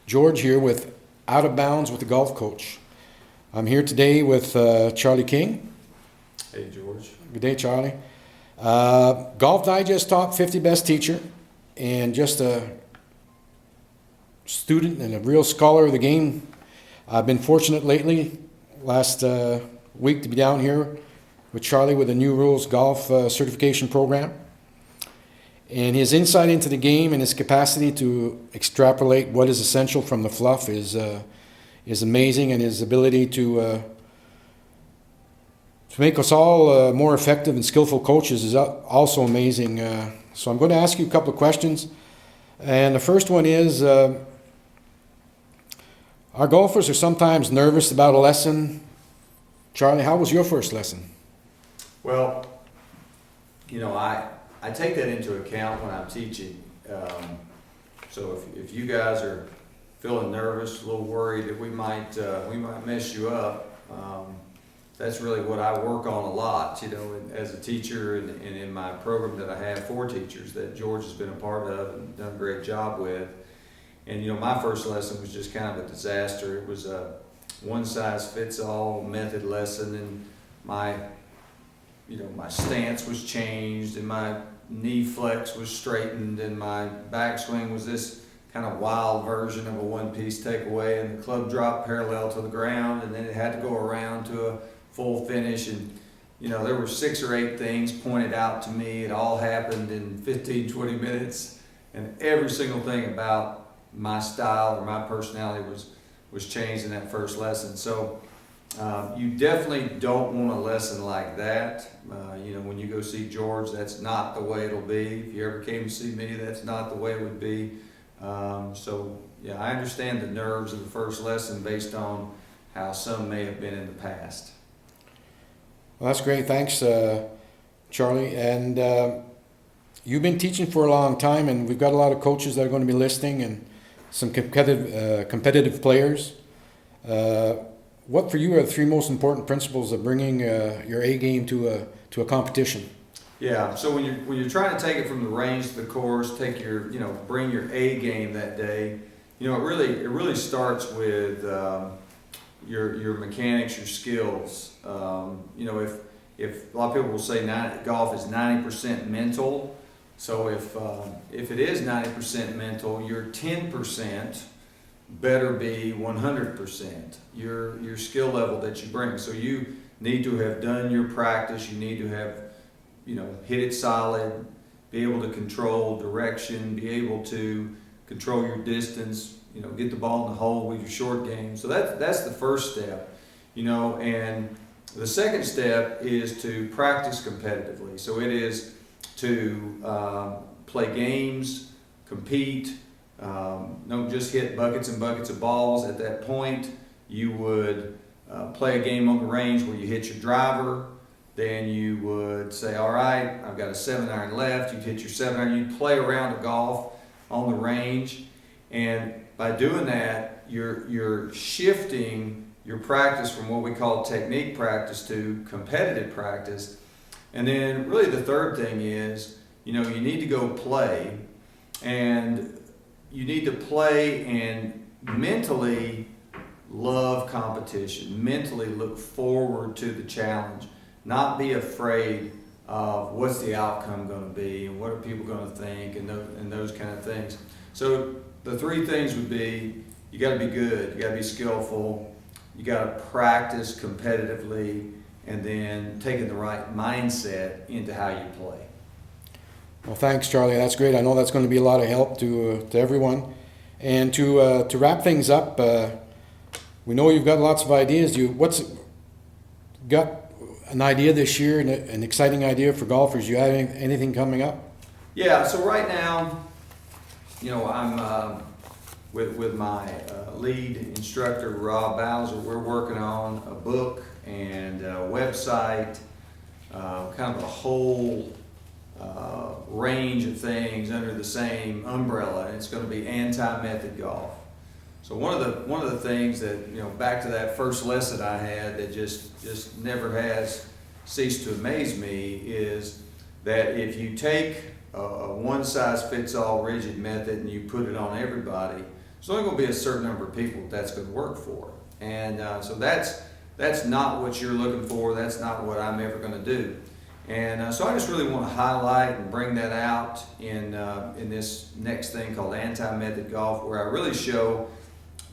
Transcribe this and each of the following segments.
George here with Out of Bounds with the Golf Coach. I'm here today with Charlie King. Hey, George. Good day, Charlie. Golf Digest Top 50 Best Teacher, and just a student and a real scholar of the game. I've been fortunate lately, last week, to be down here with Charlie with the New Rules Golf Certification Program. And his insight into the game and his capacity to extrapolate what is essential from the fluff is amazing, and his ability to make us all more effective and skillful coaches is also amazing. So I'm going to ask you a couple of questions. And the first one is, our golfers are sometimes nervous about a lesson. Charlie, how was your first lesson? Well, I take that into account when I'm teaching. So if you guys are feeling nervous, a little worried that we might mess you up, that's really what I work on a lot, as a teacher and in my program that I have for teachers that George has been a part of and done a great job with. And my first lesson was just kind of a disaster. It was a one-size-fits-all method lesson, and my stance was changed, and my knee flex was straightened, and my backswing was this kind of wild version of a one-piece takeaway, and the club dropped parallel to the ground, and then it had to go around to a full finish. And there were 6 or 8 things pointed out to me. It all happened in 15-20 minutes, and every single thing about my style or my personality was changed in that first lesson. So you definitely don't want a lesson like that. When you go see George, that's not the way it'll be. If you ever came to see me, that's not the way it would be. I understand the nerves of the first lesson based on how some may have been in the past. Well, that's great. Thanks, Charlie. And you've been teaching for a long time, and we've got a lot of coaches that are going to be listening, and some competitive players. What for you are the 3 most important principles of bringing your A game to a competition? Yeah. So when you're trying to take it from the range to the course, bring your A game that day. It really starts with your mechanics, your skills. If a lot of people will say golf is 90% mental. So if it is 90% mental, your 10% better be 100%, your skill level that you bring. So you need to have done your practice. You need to have, hit it solid, be able to control direction, be able to control your distance, get the ball in the hole with your short game. So that's the first step, and the second step is to practice competitively. So it is to play games, compete. Don't just hit buckets and buckets of balls. At that point, you would play a game on the range where you hit your driver. Then you would say, all right, I've got a 7-iron left. You'd hit your 7-iron. You'd play a round of golf on the range. And by doing that, you're shifting your practice from what we call technique practice to competitive practice. And then really the third thing is, you need to go play. And you need to play and mentally love competition, mentally look forward to the challenge, not be afraid of what's the outcome going to be and what are people going to think and those kind of things. So the 3 things would be, you got to be good, you got to be skillful, you got to practice competitively, and then taking the right mindset into how you play. Well, thanks, Charlie. That's great. I know that's going to be a lot of help to everyone. And to wrap things up, we know you've got lots of ideas. Got an idea this year, an exciting idea for golfers? You have anything coming up? Yeah. So right now, I'm with my lead instructor, Rob Bowser. We're working on a book and a website, kind of a whole range of things under the same umbrella, and it's going to be anti-method golf. So one of the things that, back to that first lesson I had that just never has ceased to amaze me is that if you take a one-size-fits-all rigid method and you put it on everybody, there's only going to be a certain number of people that's going to work for. And so that's not what you're looking for. That's not what I'm ever going to do. And so I just really want to highlight and bring that out in this next thing called anti-method golf, where I really show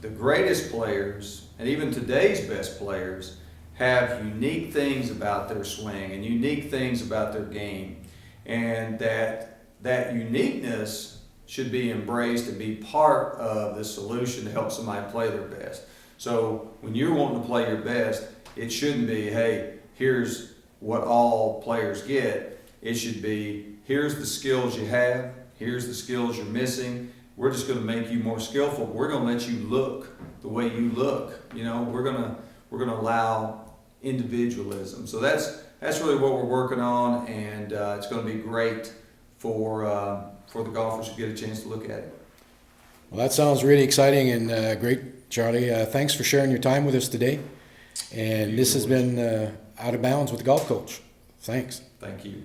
the greatest players and even today's best players have unique things about their swing and unique things about their game, and that uniqueness should be embraced and be part of the solution to help somebody play their best. So when you're wanting to play your best, it shouldn't be, hey, here's what all players get. It should be, here's the skills you have, here's the skills you're missing. We're just going to make you more skillful. We're going to let you look the way you look. You know, we're going to allow individualism. So that's really what we're working on, and it's going to be great for the golfers who get a chance to look at it. Well, that sounds really exciting and great, Charlie. Thanks for sharing your time with us today. And this has been Out of Bounds with the Golf Coach. Thanks. Thank you.